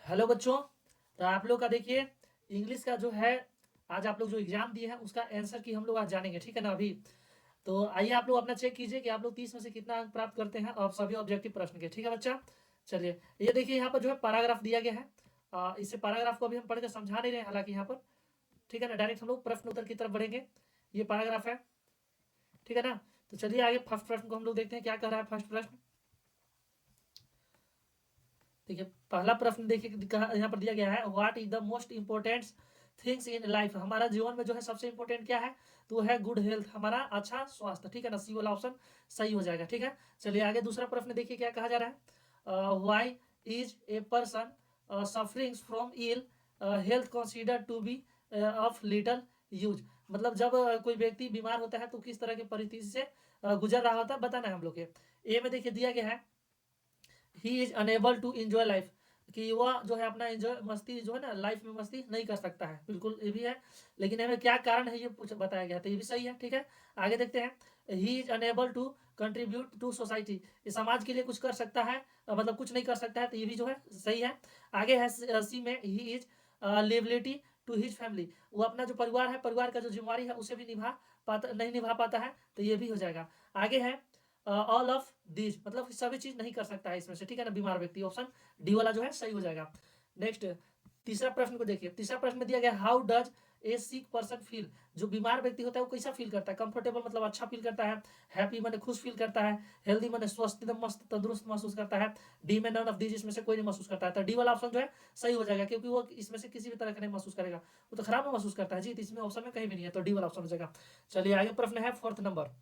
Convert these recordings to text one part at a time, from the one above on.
Hello बच्चों। तो आप लोग का देखिए इंग्लिश का जो है आज आप लोग जो एग्जाम दिए हैं उसका आंसर की हम लोग आज जानेंगे, ठीक है ना। अभी तो आइए आप लोग अपना चेक कीजिए कि आप लोग 30 में से कितना अंक प्राप्त करते हैं और सभी ऑब्जेक्टिव प्रश्न के, ठीक है बच्चा। चलिए ये देखिए यहाँ पर जो है पैराग्राफ दिया गया है। इसे पैराग्राफ को अभी हम पढ़ के समझा नहीं रहे हैं हालांकि यहाँ पर, ठीक है ना। डायरेक्ट हम लोग प्रश्न उत्तर की तरफ बढ़ेंगे। ये पैराग्राफ है, ठीक है ना। तो चलिए आगे फर्स्ट प्रश्न को हम लोग देखते हैं क्या कह रहा है फर्स्ट प्रश्न। देखिए पहला प्रश्न देखिए यहाँ पर दिया गया है, what is the most important things in life. हमारा जीवन में जो है सबसे इंपॉर्टेंट क्या है, तो है गुड हेल्थ, हमारा अच्छा स्वास्थ्य, ठीक है ना। सी वाला ऑप्शन सही हो जाएगा, ठीक है। चलिए आगे दूसरा प्रश्न देखिए क्या कहा जा रहा है, why is a person suffering from ill health consider to be of little use. मतलब जब कोई व्यक्ति बीमार होता है तो किस तरह की परिस्थिति से गुजर रहा होता है बताना है हम लोग के। ए में देखिए दिया गया है, he is unable to enjoy life, कि वह जो है अपना एंजॉय मस्ती जो है ना लाइफ में मस्ती नहीं कर सकता है, बिल्कुल ये भी है। लेकिन हमें क्या कारण है ये पूछ बताया गया, तो ये भी सही है, ठीक है। आगे देखते हैं, he is unable to contribute to society, ये समाज के लिए कुछ कर सकता है, मतलब कुछ नहीं कर सकता है, तो ये भी जो है सही है। आगे है सी में, he is liability to his family, वो अपना जो परिवार है परिवार का जो जिम्मेवारी है उसे भी नहीं निभा पाता है, तो ये भी हो जाएगा। आगे है ऑल ऑफ दीज, मतलब सभी चीज नहीं कर सकता है इसमें से, ठीक है ना, बीमार व्यक्ति, ऑप्शन डी वाला जो है सही हो जाएगा। नेक्स्ट तीसरा प्रश्न को देखिए, तीसरा प्रश्न में दिया गया, how does a sick person feel, जो बीमार व्यक्ति होता है वो कैसा फील करता है, कंफर्टेबल मतलब अच्छा फील करता है, हैप्पी माने खुश फील करता है, हेल्दी माने स्वस्थ एकदम मस्त तंदुरुस्त महसूस करता है, डी में नन ऑफ दीज इसमें से कोई नहीं महसूस करता है, तो डी वाला ऑप्शन जो है सही हो जाएगा, क्योंकि वो इसमें से किसी भी तरह का नहीं महसूस करेगा, वो तो खराब महसूस करता है जी, तो इसमें ऑप्शन में कहीं भी नहीं है, तो डी वाला ऑप्शन हो जाएगा। चलिए आगे प्रश्न है फोर्थ नंबर।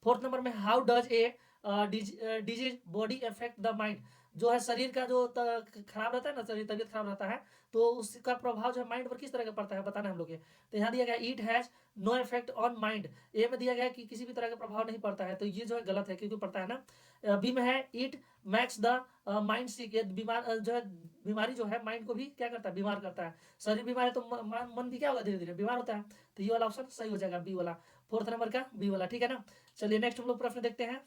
फोर्थ नंबर में, how does a disease body effect the mind, जो है शरीर का जो खराब रहता है ना, शरीर तबीयत खराब रहता है तो उसका प्रभाव जो है माइंड पर किस तरह का पड़ता है बताना है हम लोग ये। तो यहाँ दिया गया, it has no effect on mind, A में दिया गया कि किसी भी तरह का प्रभाव नहीं पड़ता है, तो ये जो है गलत है क्योंकि पड़ता है ना। बी में है, इट मैक्स द माइंड सिक, ये बीमार जो है बीमारी जो है माइंड को भी क्या करता है, बीमार करता है, शरीर बीमार है तो मन भी क्या होगा, धीरे धीरे बीमार होता है, तो ये वाला ऑप्शन सही हो जाएगा बी वाला, फोर्थ नंबर का बी वाला, ठीक है ना। चलिए नेक्स्ट हम लोग प्रश्न देखते हैं,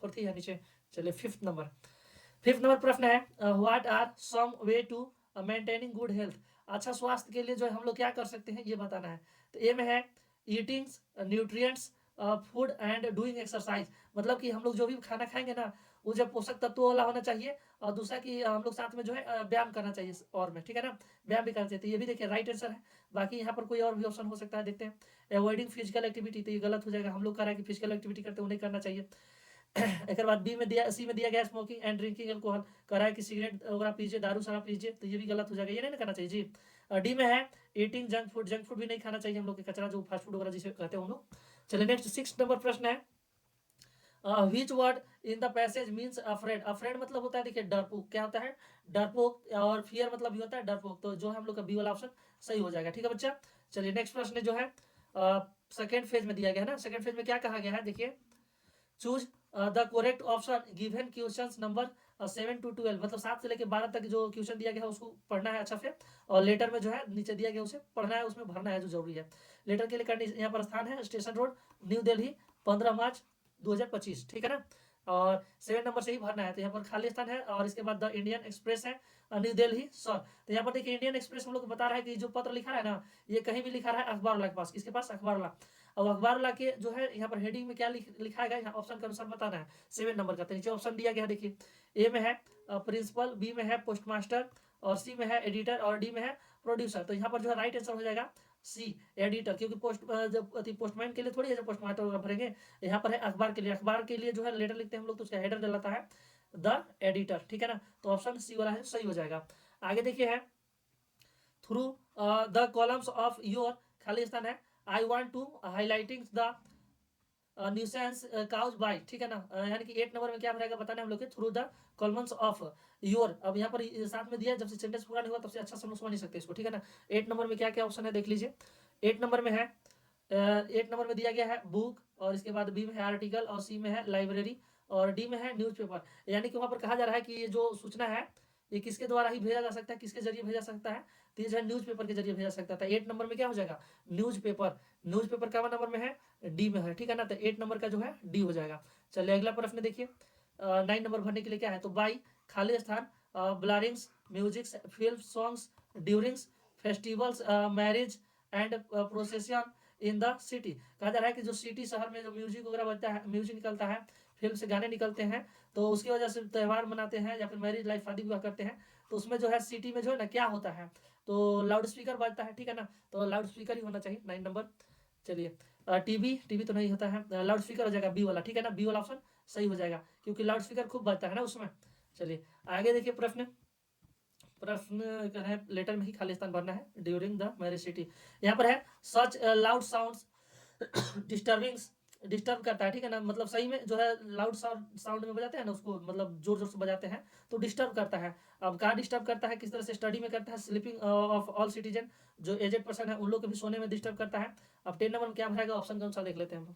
फोर्थ ही है नीचे। चलिए फिफ्थ नंबर प्रश्न है, what are some way to maintaining good health, अच्छा स्वास्थ्य के लिए जो है हम लोग क्या कर सकते हैं ये बताना है। तो ए में है, eating nutrients food and doing exercise, मतलब कि हम लोग जो भी खाना खाएंगे ना वो जब पोषक तत्वों वाला होना चाहिए, और दूसरा कि हम लोग साथ में जो है व्यायाम करना चाहिए और में, ठीक है ना, व्यायाम भी करना चाहिए, तो ये भी देखिए राइट आंसर है। बाकी यहाँ पर कोई और भी ऑप्शन हो सकता है, देखते हैं। अवॉइडिंग फिजिकल एक्टिविटी, तो ये गलत हो जाएगा, हम लोग कह रहे हैं कि फिजिकल एक्टिविटी करते उन्हें करना चाहिए। एक बाद बी में दिया, सी में दिया गया, स्मोकिंग एंड ड्रिंकिंग अल्कोहल, कह रहा है कि सिगरेट वगैरह पीजिए, दारू शराब पीजिए, तो ये भी गलत हो जाएगा, ये नहीं ना करना चाहिए जी। डी में है, ईटिंग जंक फूड भी नहीं खाना चाहिए हम लोग के, कचरा जो फास्ट फूड वगैरह जिसे कहते हैं हम लोग। चलिए नेक्स्ट सिक्स नंबर प्रश्न है, which word in the passage means afraid, afraid मतलब होता है देखिए डरपोक, क्या होता है डरपोक, और फियर मतलब भी होता है डरपोक, तो जो है हम लोग का बी वाला ऑप्शन सही हो जाएगा, ठीक है बच्चा। चलिए नेक्स्ट प्रश्न जो है सेकेंड फेज में दिया गया है ना, सेकेंड फेज में क्या कहा गया है देखिए, choose the correct option given question number 7 to 12, मतलब 7 से लेकर 12 तक जो क्वेश्चन दिया गया है उसको पढ़ना है अच्छा से, और लेटर में जो है नीचे दिया गया उसे पढ़ना है, उसमें भरना है जो जरूरी है। लेटर के लिए करनी यहाँ पर स्थान है स्टेशन रोड, न्यू दिल्ली, 15 मार्च 2025, ठीक है ना। और 7 नंबर से ही भरना है, तो यहाँ पर खाली स्थान है, और इसके बाद द इंडियन एक्सप्रेस है, न्यू दिल्ली सर। तो यहाँ पर देखिए इंडियन एक्सप्रेस हम लोग को बता रहा है कि जो पत्र लिखा है ना ये कहीं भी लिखा रहा है अखबार वाला के पास, किसके पास, अखबार वाला। अब अखबार वाला के जो है यहाँ पर हेडिंग में क्या लिखा है यहाँ ऑप्शन के अनुसार बताना है 7 नंबर का, तो नीचे ऑप्शन दिया गया है देखिए, ए में है प्रिंसिपल, बी में है पोस्टमास्टर, और सी में है एडिटर, और डी में है प्रोड्यूसर, तो यहाँ पर जो है राइट आंसर हो जाएगा सी एडिटर, क्योंकि जब पोस्टमैन के लिए थोड़ी है जब पोस्टमास्टर वगैरह भरेंगे, यहाँ पर है अखबार के लिए, अखबार के लिए जो है लेटर लिखते हैं हम लोग तो उसका हेडर डलाता है द एडिटर, ठीक है ना, तो ऑप्शन सी वाला है सही हो जाएगा। आगे देखिए है, through the columns of your, खाली स्थान है, I want to highlighting the nuisance cause by, ठीक है ना, यानी कि 8 नंबर में क्या भरेगा बताना है हम लोग के, through the columns of your. अब यहाँ पर साथ में दिया, जब से सेंटेंस पूरा नहीं हुआ तब से अच्छा से हम लोग समझ नहीं सकते इसको, ठीक है ना। 8 नंबर में क्या क्या ऑप्शन है देख लीजिए। 8 नंबर में है, 8 नंबर में दिया गया है बुक, और इसके बाद बी में है आर्टिकल, और सी में है लाइब्रेरी, और डी में है न्यूज़पेपर, यानी कि वहां पर कहा जा रहा है कि ये जो सूचना है ये किसके द्वारा ही भेजा जा सकता है, किसके जरिए भेजा सकता है, तो ये जो है न्यूज़पेपर के जरिए भेजा सकता था। 8 नंबर में क्या हो जाएगा, न्यूज़पेपर, न्यूज़पेपर का नंबर में है डी में है, ठीक है ना, तो 8 नंबर का जो है डी हो जाएगा। चलिए अगला प्रश्न देखिए, 9 नंबर भरने के लिए क्या है, तो बाई खाली स्थान blarings, music, film songs durings festivals, marriage and procession in the city. कहा जा रहा है कि जो सिटी शहर में जो म्यूजिक वगैरह बजता है, म्यूजिक निकलता है, फिल्म से गाने निकलते हैं, तो उसकी वजह से त्यौहार मनाते हैं या फिर मैरिज लाइफ शादी विवाह करते हैं, तो उसमें जो है सिटी में जो है ना क्या होता है, तो लाउड स्पीकर बजता है, ठीक है ना, तो लाउड स्पीकर ही होना चाहिए 9 नंबर। चलिए टीवी, टीवी तो नहीं होता है, लाउड स्पीकर हो जाएगा बी वाला, ठीक है ना, बी वाला ऑप्शन सही हो जाएगा क्योंकि लाउड स्पीकर खूब बजता है ना उसमें। चलिए आगे देखिए प्रश्न, प्रश्न क्या है, लेटर में ही खाली स्थान भरना है ड्यूरिंग द मैरिज सिटी। यहाँ पर है सच लाउड साउंड्स डिस्टर्बिंग्स, डिस्टर्ब करता है, ठीक है ना, मतलब सही में जो है लाउड साउंड में बजाते हैं ना उसको, मतलब जोर जोर से बजाते हैं तो डिस्टर्ब करता है। अब कहाँ डिस्टर्ब करता है, किस तरह से, स्टडी में करता है, स्लीपिंग ऑफ ऑल सिटीजन, जो एजेड पर्सन है उन लोग के भी सोने में डिस्टर्ब करता है। अब 10 नंबर में क्या भरेगा, ऑप्शन कौन सा देख लेते हैं हम लोग।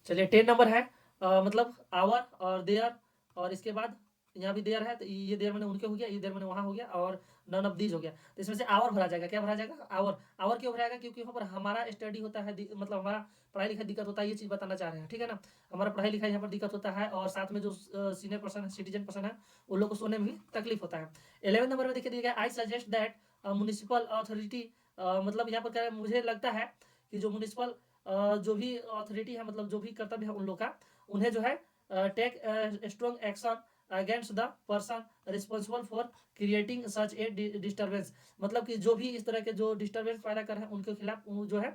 चलिए 10 नंबर है मतलब आवर और देयर, और इसके बाद यहाँ भी देयर है, तो ये देयर मैंने उनके हो गया, ये देयर मैंने वहाँ हो गया, और नन ऑफ दीज हो गया, तो इसमें से आवर भरा जाएगा। क्या भरा जाएगा, आवर। आवर क्यों भराएगा, क्योंकि यहाँ पर हमारा स्टडी होता है, मतलब हमारा पढ़ाई लिखाई दिक्कत होता है, ये चीज़ बताना चाह रहे हैं, ठीक है ना, हमारा पढ़ाई लिखाई यहाँ पर दिक्कत होता है, और साथ में जो सीनियर पर्सन है, सिटीजन पर्सन है, उन लोग को सोने में भी तकलीफ होता है। 11 नंबर में देखिए दिया गया, I suggest that municipal authority, मतलब यहाँ पर क्या है, मुझे लगता है कि जो म्यूनिसिपल जो भी अथॉरिटी है, मतलब जो भी कर्तव्य है उन लोग का, उन्हें जो है take strong action against the person responsible for creating such a disturbance, मतलब कि जो भी इस तरह के जो डिस्टर्बेंस पैदा कर रहे हैं उनके खिलाफ जो है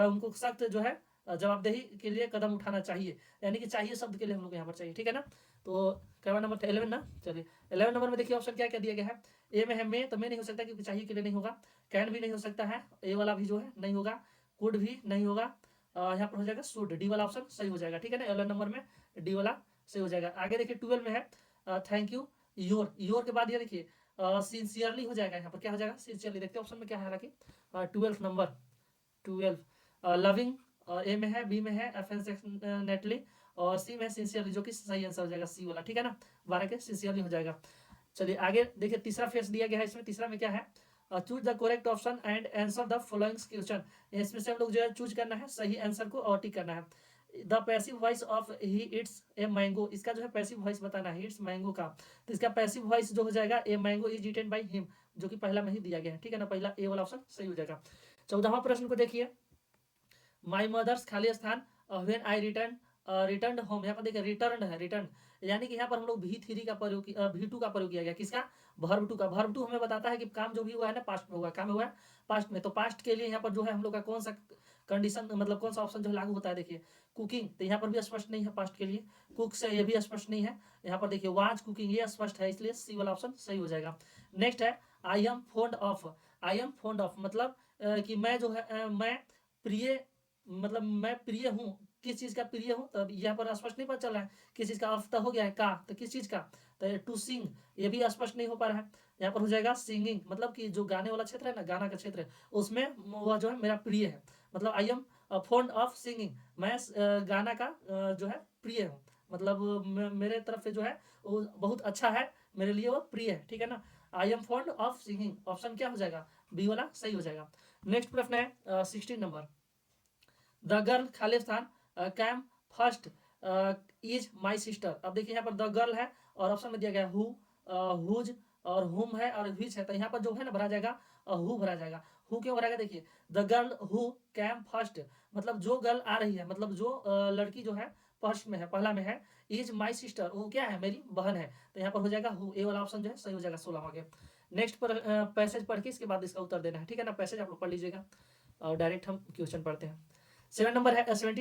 उनको सख्त जो है जवाबदेही के लिए कदम उठाना चाहिए, यानी कि चाहिए शब्द के लिए हम लोग यहाँ पर चाहिए, ठीक है ना। तो क्या नंबर था, 11 ना। चलिए 11 नंबर में देखिए ऑप्शन क्या क्या दिया गया है। ए में है मे, तो मे नहीं हो सकता क्योंकि चाहिए के लिए नहीं होगा। कैन भी नहीं हो सकता है, ए वाला भी जो है नहीं होगा। कुड भी नहीं होगा, यहाँ पर हो जाएगा शुड, डी वाला ऑप्शन सही हो जाएगा, ठीक है ना, 11 नंबर में डी वाला सही हो जाएगा। आगे देखिए 12 में है थैंक यू, योर, योर के बाद ये देखिए सिंसियरली हो जाएगा, यहाँ पर क्या हो जाएगा, सिंसियरली। देखते ऑप्शन में क्या है, हालांकि 12 नंबर, 12 लविंग, ए में है, बी में है अफेक्शनेटली, और सी में है सिंसियरली, जो कि सही आंसर हो जाएगा सी वाला, ठीक है ना, 12 के सिंसियरली हो जाएगा। चलिए आगे देखिए तीसरा फेस दिया गया है, इसमें तीसरा में क्या है, choose the correct option and answer the following question, इसमें से हम लोग जो है चूज करना है, सही आंसर को और टिक करना है। The passive voice of he it's a mango, इसका जो है पैसिव वॉइस बताना है, इट्स मैंगो का, तो इसका पैसिव वॉइस जो हो जाएगा a mango is eaten by him, जो कि पहला में ही दिया गया है, ठीक है ना, पहला ए वाला ऑप्शन सही हो जाएगा। 14वां प्रश्न को देखिए, माई मदर्स खाली स्थान when I return, return home, यहाँ पर देखिए रिटर्न है, रिटर्न, यानी कि यहाँ पर हम लोग V3 का प्रयोग, V2 का प्रयोग किया गया, किसका, वर्ब टू का। वर्ब टू हमें बताता है कि काम जो भी हुआ है ना पास्ट में हुआ, काम हुआ है पास्ट में, तो पास्ट के लिए यहाँ पर जो है हम लोग का कौन सा कंडीशन, मतलब कौन सा ऑप्शन जो है लागू होता है, देखिए कुकिंग, तो यहाँ पर भी स्पष्ट नहीं है पास्ट के लिए, कुक से ये भी स्पष्ट नहीं है, यहाँ पर देखिए वाज कुकिंग, ये स्पष्ट है, इसलिए सी वाला ऑप्शन सही हो जाएगा। नेक्स्ट है I am found of, I am found of मतलब कि मैं जो है मैं प्रिय, मतलब मैं प्रिय हूँ, किस चीज का प्रिय हूँ, तब यहाँ पर स्पष्ट नहीं पता चल रहा है, किस चीज का अर्थ तो हो गया है का, तो किस चीज का, तो टू सिंग, ये भी स्पष्ट नहीं हो पा रहा है, यहाँ पर हो जाएगा सिंगिंग, मतलब कि जो गाने वाला क्षेत्र है ना, गाना का क्षेत्र है, उसमें वह जो है मेरा प्रिय है, मतलब I am fond of singing, मैं गाना का जो है प्रिय हूँ, मतलब मेरे तरफ से जो है वो बहुत अच्छा है, मेरे लिए वो प्रिय है, ठीक है ना, I am fond of singing, option क्या हो जाएगा, बी वाला सही हो जाएगा। नेक्स्ट प्रश्न है 16 नंबर, द गर्ल खाली स्थान came first is my sister, अब देखिए यहाँ पर द गर्ल है और ऑप्शन में दिया गया हु, हुज और हुम है और विच है, तो यहाँ पर जो है ना भरा जाएगा हु भरा जाएगा। हु क्यों भरा, देखिए the girl who came first, मतलब जो गर्ल आ रही है, मतलब जो लड़की जो है फर्स्ट में है, पहला में है, इज माई सिस्टर, वो क्या है, मेरी बहन है, तो यहाँ पर हो जाएगा हु, ए वाला ऑप्शन जो है सही हो जाएगा 16 के। नेक्स्ट पर पैसेज पढ़ के इसके बाद इसका उत्तर देना है, ठीक है ना, पैसेज आप लोग पढ़ लीजिएगा और डायरेक्ट हम क्वेश्चन पढ़ते हैं। 17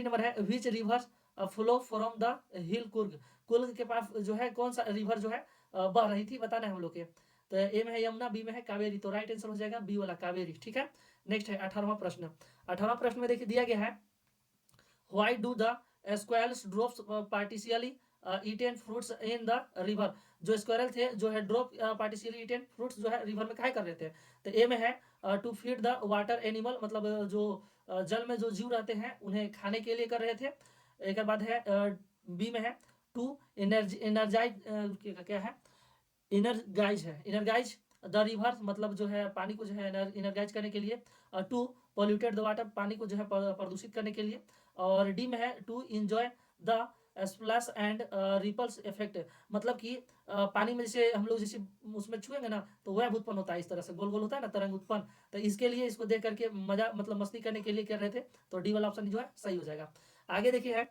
नंबर है which rivers flow from the hill Coorg, Coorg के पास जो है कौन सा रिवर जो है बह रही थी, बताना है हम लोग के, तो ए में है यमुना, बी में है कावेरी, तो राइट आंसर हो जाएगा बी वाला कावेरी, ठीक है। नेक्स्ट है 18वां प्रश्न, 18वां प्रश्न में देखिए दिया गया है why do the squirrels drops partially eaten fruits in the river, जो स्क्वेरल थे जो है ड्रॉप पार्टिशियली ईटेन फ्रूट्स जो है रिवर में काहे कर रहे थे, तो ए में है to feed the water animal, मतलब जो जल में जो जीव रहते हैं उन्हें खाने के लिए कर रहे थे। एक बाद है बी में है टू एनर्जाइज, क्या है, इनरगाइज है, इनरगाइज द रिवर, मतलब जो है पानी को जो है इनरगाइज करने के लिए, टू पॉल्यूटेड द वाटर, पानी को जो है प्रदूषित करने के लिए, और डी में है to enjoy the splash and ripples effect, मतलब कि पानी में जैसे हम लोग जैसे उसमें छुएंगे ना तो वेव उत्पन्न होता है, इस तरह से गोल गोल होता है ना तरंग उत्पन्न। तो इसके लिए इसको देख करके मजा मतलब मस्ती करने के लिए कर रहे थे, तो डी वाला ऑप्शन जो है सही हो जाएगा। आगे देखिए है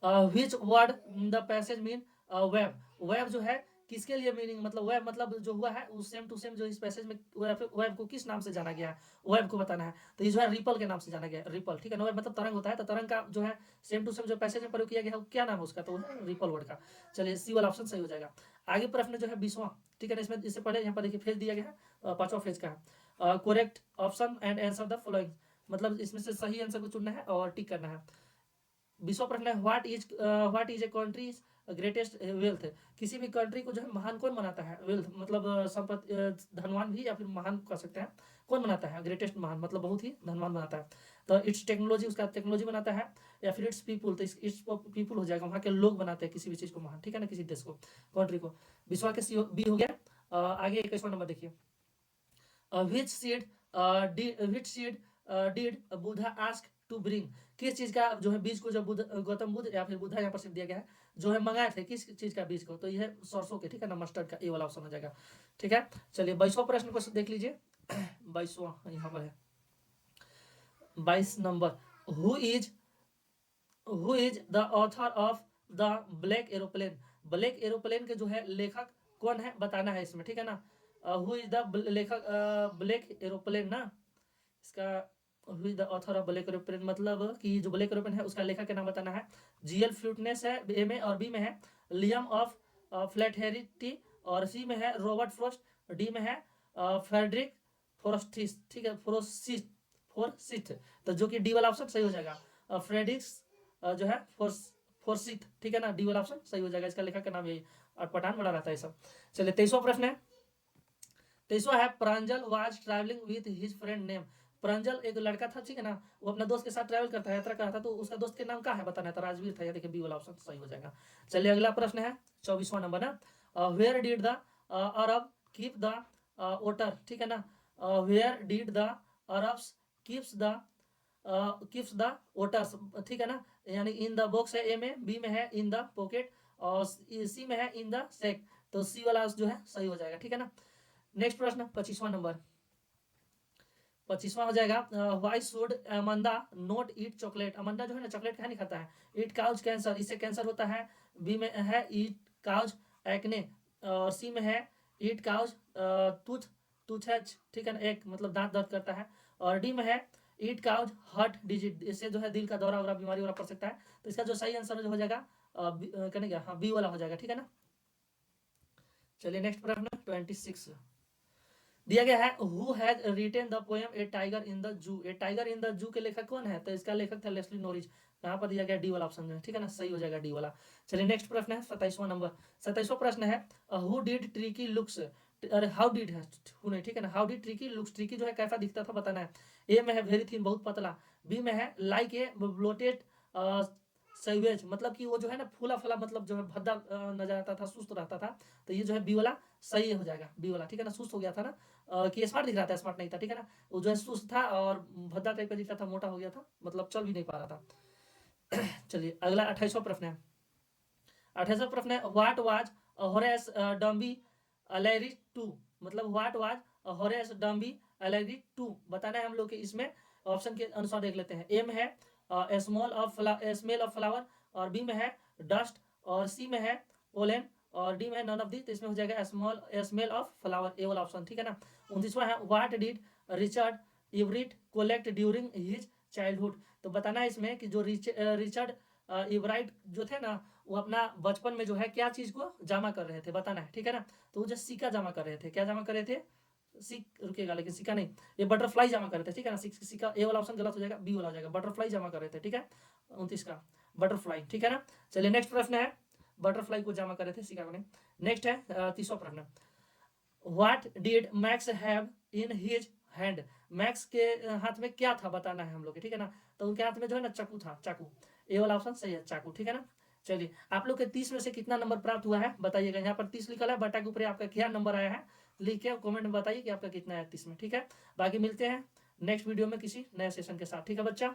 which word the passage mean web, web जो है किसके लिए मीनिंग, मतलब वेब मतलब जो हुआ है उस सेम टू सेम जो इस पैसेज में वेब को किस नाम से जाना गया है, वेब को बताना है। तो ये जो है रिपल के नाम से जाना गया है, रिपल, ठीक है ना, वेब मतलब तरंग होता है, तो तरंग का जो है सेम टू सेम जो पैसेज में प्रयोग किया गया है वो क्या नाम है उसका, तो रिपल वर्ड का। चलिए सी वाला ऑप्शन सही हो जाएगा। आगे प्रश्न जो है 20वां, ठीक है ना, इसमें इससे पहले यहाँ पर देखिए फेज दिया गया है, 5वां फेज का है, correct option and answer the following, मतलब इसमें से सही आंसर को चुनना है और टिक करना है। 20वां प्रश्न है what is a country greatest wealth, किसी भी कंट्री को जो है महान कौन बनाता है, वेल्थ मतलब संपत्ति, धनवान भी या फिर महान कह सकते हैं, कौन बनाता है ग्रेटेस्ट, महान मतलब बहुत ही धनवान बनाता है। तो इट्स टेक्नोलॉजी, उसका टेक्नोलॉजी बनाता है, या फिर इट्स पीपुल, तो इट्स पीपुल हो जाएगा, वहाँ के लोग बनाते हैं किसी भी चीज़ को महान, ठीक है ना, किसी देश को, कंट्री को। 20वां के बी हो गया। आगे 21वां नंबर देखिए, which seed did Buddha ask to bring, किस चीज का जो है बीज को जब गौतम बुद्ध या फिर बुद्धा यहाँ पर सिर्फ दिया गया है जो है मंगाए थे, किस चीज का बीज को, तो यह सरसों के, ठीक है ना, मस्टर्ड का, ए वाला ऑप्शन हो जाएगा। ठीक है, चलिए 22वां प्रश्न को देख लीजिए। 22वां यहाँ पर है 22 number, who is the author of the black aeroplane, black aeroplane के जो है लेखक कौन है बताना है इसमें, ठीक है ना, हु इज द लेखक ब्लैक एरोप्लेन ना, इसका who is the author of black aeroplane मतलब कि जो ब्लैक एरोप्लेन है उसका लेखक का नाम बताना है। जीएल फ्लूटनेस है ए में, और बी में है लियम ऑफ फ्लैटहेरिटी, और सी में है रॉबर्ट फ्रोस्ट, डी में है फेडरिक फोरस्टिस, ठीक है, फोरसिथ, तो जो कि डी वाला ऑप्शन सही हो जाएगा, फ्रेडरिक्स जो है फोरसिथ, ठीक है ना, डी वाला ऑप्शन सही हो जाएगा, इसका लेखक का नाम यही, और पठान बड़ा रहता है सब। चलिए 23वां प्रश्न है, 23वां है Pranjal was travelling with his friend name, Pranjal एक लड़का था, ठीक है ना, वो अपना दोस्त के साथ ट्रैवल करता है, यात्रा कर रहा था, तो उसका दोस्त के नाम क्या है बताना है, तो राजवीर था, या देखिए बी वाला ऑप्शन सही हो जाएगा। चलिए अगला प्रश्न है 24वां नंबर ना, where did the Arab keep the otter, ठीक है ना, where did the Arabs keeps the otters, ठीक है ना, यानी इन द बॉक्स है ए में, बी में है इन द पॉकेट, और सी में है इन द सैक, तो सी वाला जो है सही हो जाएगा, ठीक है ना। नेक्स्ट प्रश्न 25वां नंबर, 25वां हो जाएगा, why should Amanda not eat chocolate, Amanda जो है ना चॉकलेट क्या नहीं खाता है, ईट काउज कैंसर, इससे कैंसर होता है, बी में है ईट काउज एक्ने, और सी में है ईट काउज टूथ टूथेच, ठीक है ना, एक मतलब दांत दर्द करता है, और डी में है ईट काउज हार्ट डिजीज, इससे जो है दिल का दौरा वगैरह बीमारी वगैरह पड़ सकता है, तो इसका जो सही आंसर जो हो जाएगा कहने क्या, हाँ बी वाला हो जाएगा, ठीक है ना। चलिए नेक्स्ट प्रश्न 26 दिया गया है, who has retain the poem A tiger in the zoo, A tiger in the zoo के लेखक कौन है, तो इसका लेखक था लेस्ली नॉरिस, यहाँ पर दिया गया डी वाला ऑप्शन है, ठीक है ना, सही हो जाएगा डी वाला। चलिए नेक्स्ट प्रश्न है 27वां नंबर, 27वां प्रश्न है, हु डिड ट्रिकी लुक्स, अरे हाउ डिड है हु नहीं, ठीक है ना, how did tricky looks, tricky जो है कैसा दिखता था बताना है, ए में है वेरी थिन बहुत पतला, बी में है लाइक ए ब्लोटेड सैवेज, मतलब कि वो जो है ना फूला फला मतलब जो है भद्दा नजर आता था, सुस्त रहता था, तो ये जो है बी वाला सही हो जाएगा, बी वाला, ठीक है ना, सुस्त हो गया था ना, कि स्मार्ट दिख रहा था, स्मार्ट नहीं था, ठीक है ना, वो जो है सुस्त था और भद्दा टाइप का दिख रहा था, मोटा हो गया था, मतलब चल भी नहीं पा रहा था। चलिए अगला 28वां प्रश्न है, 28वां प्रश्न है, व्हाट वाज होरेस डम्बी अलेरी टू, मतलब व्हाट वाज होरेस डम्बी अलेरी टू बताना है हम लोग के, इसमें ऑप्शन के अनुसार देख लेते हैं, ए में है स्मेल ऑफ फ्लावर, और बी में है डस्ट, और सी में है पोलन, और डी में है नन ऑफ दी, तो इसमें हो जाएगा स्मेल ऑफ फ्लावर, ए वाला ऑप्शन, ठीक है ना। 29वां है, what did Richard Everett collect during his childhood, तो बताना है इसमें कि जो रिचर्ड इवराइट जो थे ना, वो अपना बचपन में जो है क्या चीज को जमा कर रहे थे बताना है, ठीक है ना, तो वो जो सिक्का जमा कर रहे थे, क्या जमा कर रहे थे, रुकेगा लेकिन सिक्का नहीं, ये बटरफ्लाई जमा कर रहे थे, ठीक है ना, सिक्का ए वाला ऑप्शन गलत हो जाएगा, बी वाला हो जाएगा, बटरफ्लाई जमा कर रहे थे, ठीक है, 29 का बटरफ्लाई, ठीक है ना। चलिए नेक्स्ट प्रश्न है, बटरफ्लाई को जमा कर रहे थे सिक्का को नहीं। नेक्स्ट है 30वां प्रश्न, what did max have in his hand, max के हाथ में क्या था बताना है हम लोग, ठीक है ना, तो उनके हाथ में जो है ना चाकू था, चाकू, ए वाला ऑप्शन सही है, चाकू, ठीक है ना। चलिए आप लोग के 30 में से कितना नंबर प्राप्त हुआ है बताइएगा, यहाँ पर 30 लिखा है, बटा के ऊपर आपका क्या नंबर आया है लिख के कमेंट में बताइए कि आपका कितना है 30 में, ठीक है। बाकी मिलते हैं नेक्स्ट वीडियो में किसी नए सेशन के साथ, ठीक है बच्चा।